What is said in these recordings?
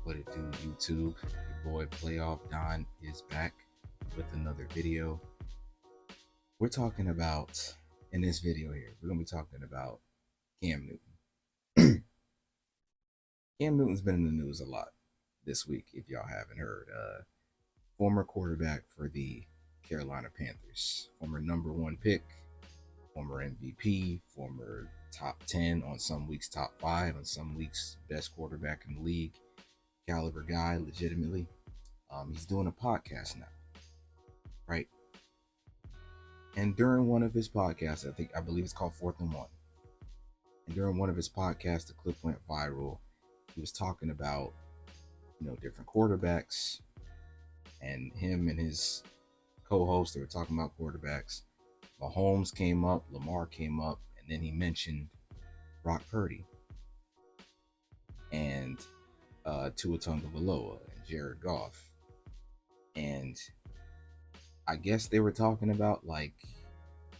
What it do, YouTube? Your boy Playoff Don is back with another video. We're talking about, in this video here, we're going to be talking about Cam Newton. Cam Newton's been in the news a lot this week, if y'all haven't heard. Former quarterback for the Carolina Panthers, former number one pick, former MVP, former top 10, on some weeks top 5, on some weeks best quarterback in the league, caliber guy, legitimately. He's doing a podcast now, right? And during one of his podcasts, I believe it's called Fourth and One. And during one of his podcasts, the clip went viral. He was talking about, different quarterbacks, and him and his co-host, they were talking about quarterbacks. Mahomes came up, Lamar came up, and then he mentioned Brock Purdy and Tua Tagovailoa and Jared Goff. And I guess they were talking about like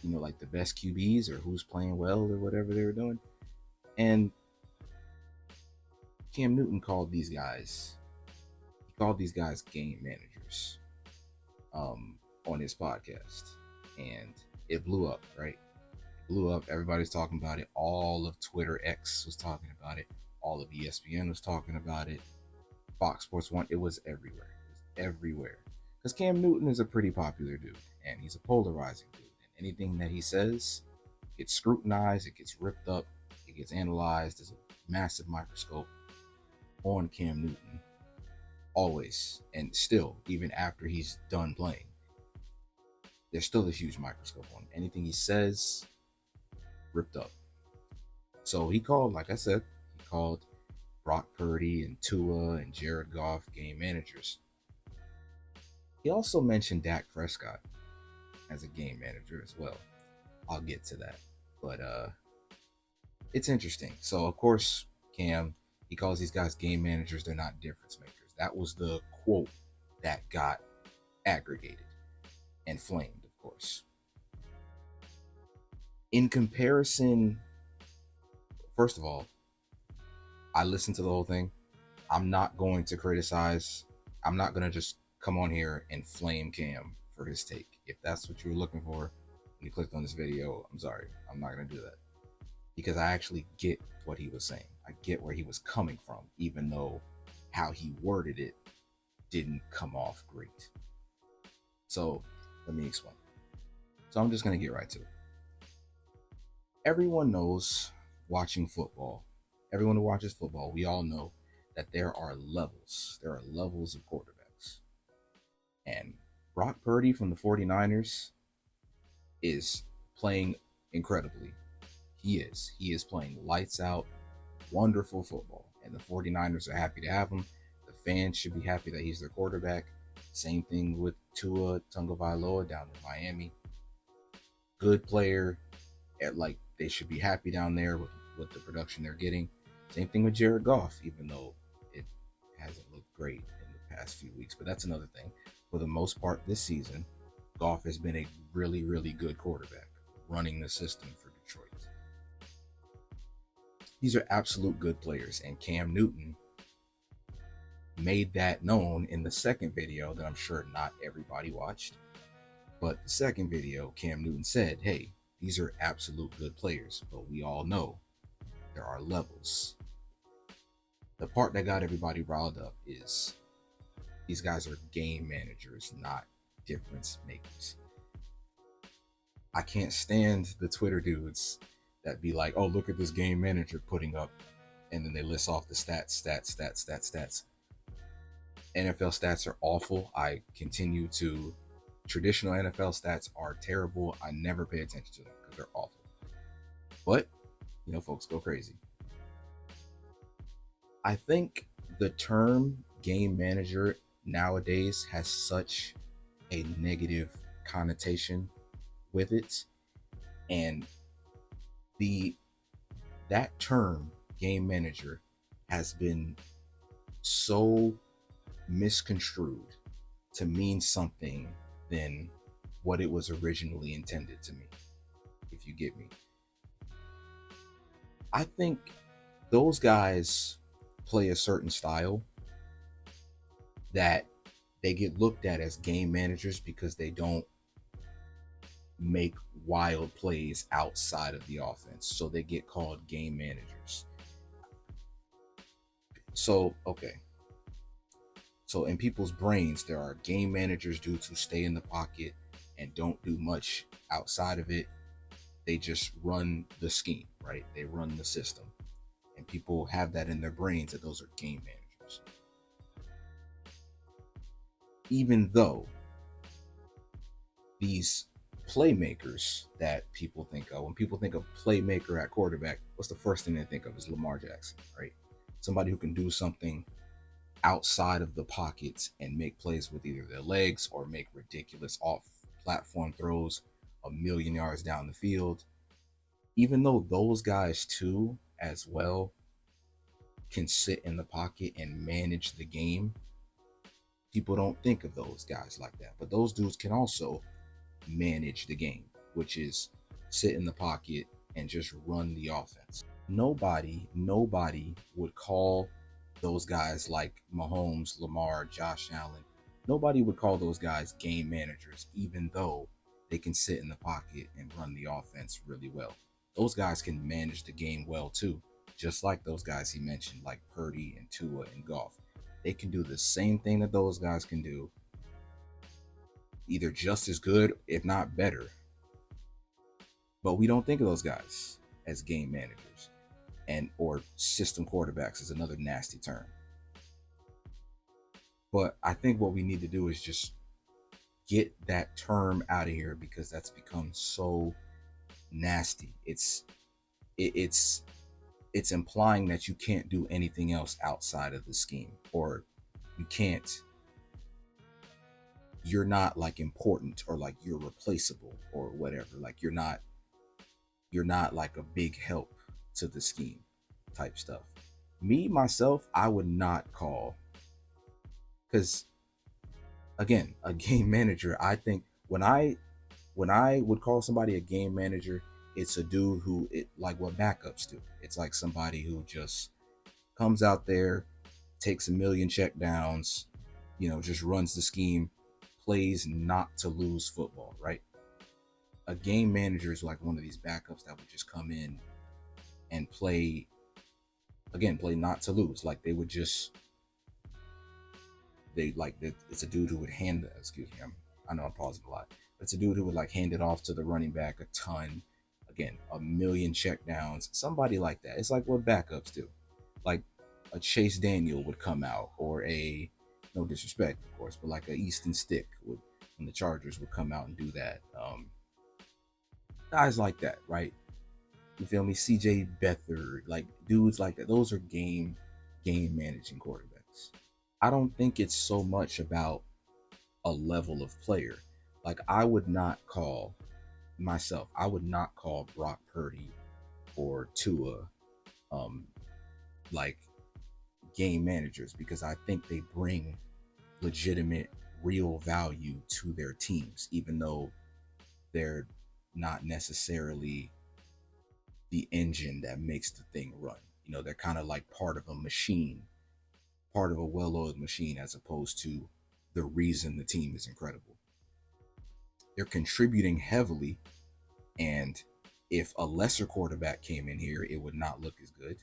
the best QBs or who's playing well or whatever they were doing. And Cam Newton called these guys game managers on his podcast. And it blew up, right? It blew up. Everybody's talking about it. All of Twitter X was talking about it. All of ESPN was talking about it. Fox Sports 1, it was everywhere. It was everywhere. Because Cam Newton is a pretty popular dude, and he's a polarizing dude. And anything that he says gets scrutinized, it gets ripped up, it gets analyzed. There's a massive microscope on Cam Newton, always, and still, even after he's done playing, there's still a huge microscope on him. Anything he says, ripped up. So he called, like I said, Brock Purdy and Tua and Jared Goff game managers. He also mentioned Dak Prescott as a game manager as well. I'll get to that. But it's interesting. So, of course, Cam, he calls these guys game managers. They're not difference makers. That was the quote that got aggregated and flamed, of course. In comparison, first of all, I listened to the whole thing. I'm not going to criticize. I'm not going to just come on here and flame Cam for his take. If that's what you were looking for when you clicked on this video, I'm sorry. I'm not going to do that. Because I actually get what he was saying. I get where he was coming from, even though how he worded it didn't come off great. So let me explain. So I'm just going to get right to it. Everyone knows, watching football, everyone who watches football, we all know that there are levels. There are levels of quarterbacks. And Brock Purdy from the 49ers is playing incredibly. He is playing lights out, wonderful football. And the 49ers are happy to have him. The fans should be happy that he's their quarterback. Same thing with Tua Tagovailoa down in Miami. Good player. They should be happy down there with the production they're getting. Same thing with Jared Goff, even though it hasn't looked great in the past few weeks. But that's another thing. For the most part this season, Goff has been a really, really good quarterback running the system for Detroit. These are absolute good players, and Cam Newton made that known in the second video that I'm sure not everybody watched. But the second video, Cam Newton said, hey, these are absolute good players, but we all know there are levels. The part that got everybody riled up is these guys are game managers, not difference makers. I can't stand the Twitter dudes that be like, oh, look at this game manager putting up, and then they list off the stats. NFL stats are awful. Traditional NFL stats are terrible. I never pay attention to them because they're awful. But, folks go crazy. I think the term game manager nowadays has such a negative connotation with it. And that term game manager has been so misconstrued to mean something than what it was originally intended to mean, if you get me. I think those guys play a certain style, that they get looked at as game managers because they don't make wild plays outside of the offense. So they get called game managers. So, okay. So in people's brains, there are game managers dudes who stay in the pocket and don't do much outside of it. They just run the scheme, right? They run the system. And people have that in their brains that those are game managers. Even though these playmakers that people think of, when people think of playmaker at quarterback, what's the first thing they think of is Lamar Jackson, right? Somebody who can do something outside of the pockets and make plays with either their legs or make ridiculous off platform throws a million yards down the field. Even though those guys too, as well, can sit in the pocket and manage the game, people don't think of those guys like that. But those dudes can also manage the game, which is sit in the pocket and just run the offense. Nobody would call those guys like Mahomes, Lamar, Josh Allen. Nobody would call those guys game managers, even though they can sit in the pocket and run the offense really well. Those guys can manage the game well too, just like those guys he mentioned, like Purdy and Tua and Goff. They can do the same thing that those guys can do, either just as good, if not better. But we don't think of those guys as game managers, and or system quarterbacks is another nasty term. But I think what we need to do is just get that term out of here because that's become so nasty. It's it's implying that you can't do anything else outside of the scheme, or you can't, you're not like important, or like you're replaceable or whatever. Like you're not like a big help to the scheme type stuff. Me myself, I would not call, because again, a game manager, I think when I would call somebody a game manager, it's a dude who, it like what backups do. It's like somebody who just comes out there, takes a million check downs, just runs the scheme, plays not to lose football, right? A game manager is like one of these backups that would just come in and play not to lose. Like they would just, it's a dude who would hand, excuse me, I know I'm pausing a lot. It's a dude who would like hand it off to the running back a ton. Again, a million check downs, somebody like that. It's like what backups do. Like a Chase Daniel would come out, or a, no disrespect, of course, but like a Easton Stick would, when the Chargers would come out and do that. Guys like that, right? You feel me? CJ Beathard, like dudes like that. Those are game managing quarterbacks. I don't think it's so much about a level of player. Like I would not call Brock Purdy or Tua um like game managers, because I think they bring legitimate real value to their teams, even though they're not necessarily the engine that makes the thing run. They're kind of like part of a machine, part of a well-oiled machine, as opposed to the reason the team is incredible. They're contributing heavily, and if a lesser quarterback came in here, it would not look as good.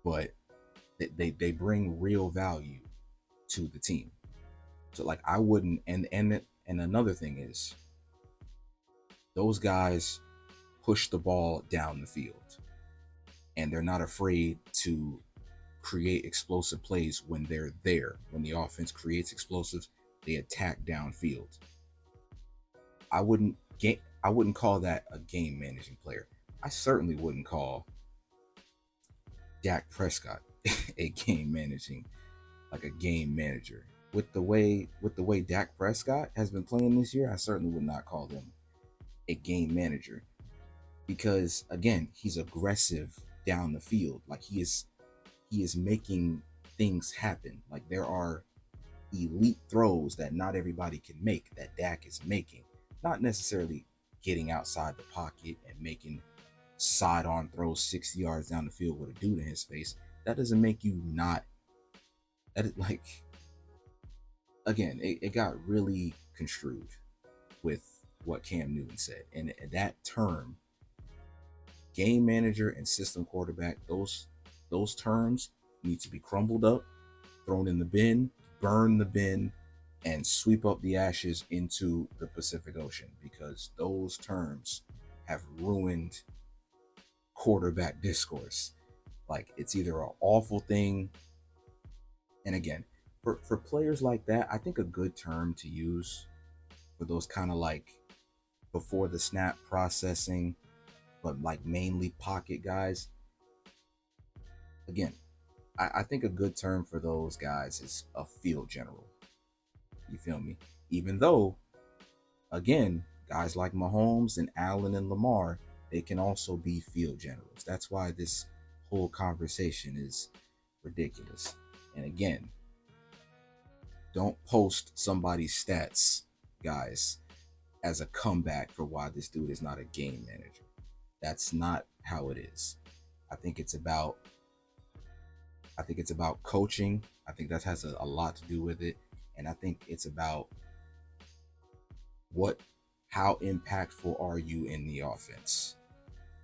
But they bring real value to the team. So like I wouldn't, and another thing is, those guys push the ball down the field, and they're not afraid to create explosive plays when they're there. When the offense creates explosives, they attack downfield. I wouldn't call that a game managing player. I certainly wouldn't call Dak Prescott a game manager. With the way Dak Prescott has been playing this year, I certainly would not call him a game manager, because again, he's aggressive down the field. Like he is making things happen. Like there are elite throws that not everybody can make that Dak is making. Not necessarily getting outside the pocket and making side-on throws 60 yards down the field with a dude in his face. That doesn't make you not. That is like again, it got really construed with what Cam Newton said. And that term, game manager and system quarterback, those terms need to be crumbled up, thrown in the bin, burn the bin, and sweep up the ashes into the Pacific Ocean, because those terms have ruined quarterback discourse. Like, it's either an awful thing, and again, for players like that, I think a good term to use for those kind of like before the snap processing, but like mainly pocket guys. Again, I think a good term for those guys is a field general. You feel me? Even though, again, guys like Mahomes and Allen and Lamar, they can also be field generals. That's why this whole conversation is ridiculous. And again, don't post somebody's stats, guys, as a comeback for why this dude is not a game manager. That's not how it is. I think it's about I think it's about coaching. I think that has a lot to do with it. And I think it's about what how impactful are you in the offense?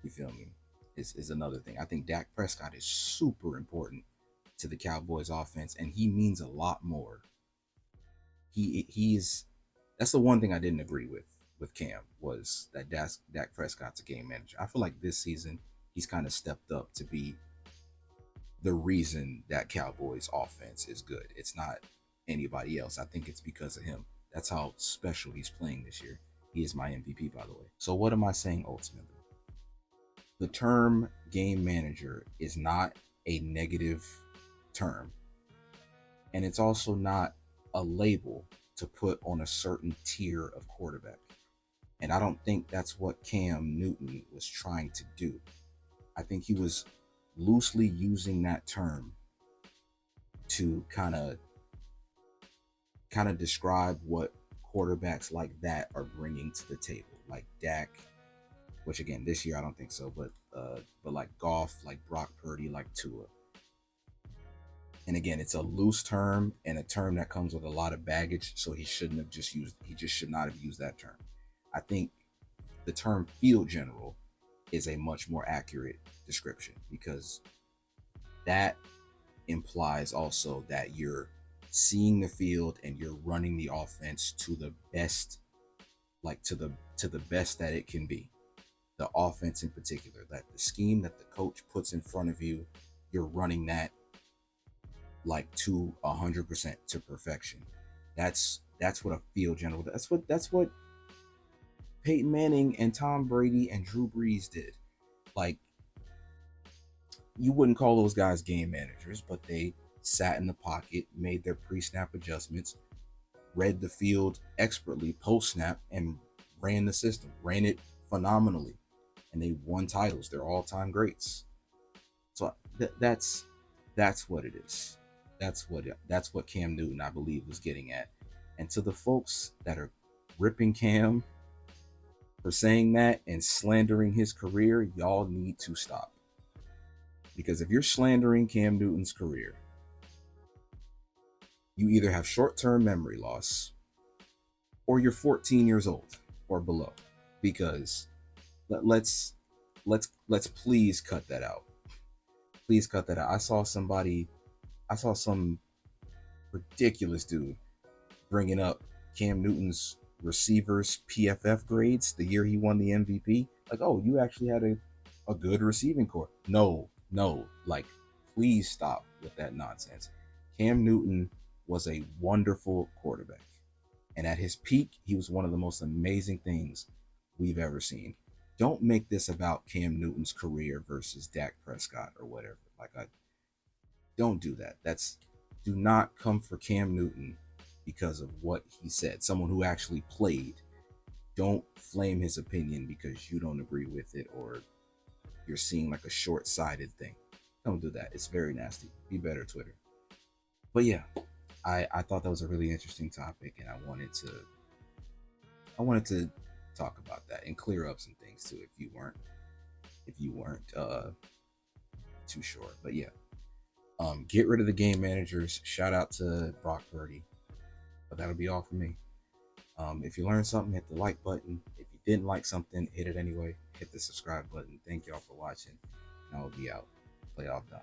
You feel me? Is another thing. I think Dak Prescott is super important to the Cowboys offense, and he means a lot more. He's That's the one thing I didn't agree with Cam, was that Dak Prescott's a game manager. I feel like this season he's kind of stepped up to be the reason that Cowboys offense is good. It's not anybody else. I think it's because of him. That's how special he's playing this year. He is my MVP, by the way. So what am I saying ultimately? The term game manager is not a negative term, and it's also not a label to put on a certain tier of quarterback. And I don't think that's what Cam Newton was trying to do. I think he was loosely using that term to kind of describe what quarterbacks like that are bringing to the table, like Dak, which again this year I don't think so, but like Goff, like Brock Purdy, like Tua. And again, it's a loose term and a term that comes with a lot of baggage, so he just should not have used that term. I think the term field general is a much more accurate description, because that implies also that you're seeing the field and you're running the offense to the best, like to the best that it can be. The offense in particular, that the scheme that the coach puts in front of you, you're running that like to 100% to perfection. That's what a field general. That's what Peyton Manning and Tom Brady and Drew Brees did. Like, you wouldn't call those guys game managers, but they sat in the pocket, made their pre-snap adjustments, read the field expertly post-snap, and ran the system, ran it phenomenally, and they won titles. They're all-time greats. So that's what it is. That's what Cam Newton, I believe, was getting at. And to the folks that are ripping Cam for saying that and slandering his career, y'all need to stop. Because if you're slandering Cam Newton's career, you either have short-term memory loss or you're 14 years old or below. Because let's let's please cut that out. Please cut that out. I saw some ridiculous dude bringing up Cam Newton's receivers PFF grades the year he won the MVP. Like, oh, you actually had a good receiving core. No, like, please stop with that nonsense. Cam Newton was a wonderful quarterback. And at his peak, he was one of the most amazing things we've ever seen. Don't make this about Cam Newton's career versus Dak Prescott or whatever. Like, I don't do that. Do not come for Cam Newton because of what he said. Someone who actually played. Don't flame his opinion because you don't agree with it, or you're seeing like a short-sighted thing. Don't do that. It's very nasty. Be better, Twitter. But yeah, I thought that was a really interesting topic, and I wanted to talk about that and clear up some things too if you weren't too sure. But yeah, get rid of the game managers. Shout out to Brock Purdy. that'll be all for me. If you learned something, hit the like button. If you didn't like something, hit it anyway. Hit the subscribe button. Thank y'all for watching, and I will be out. Playoff Dom.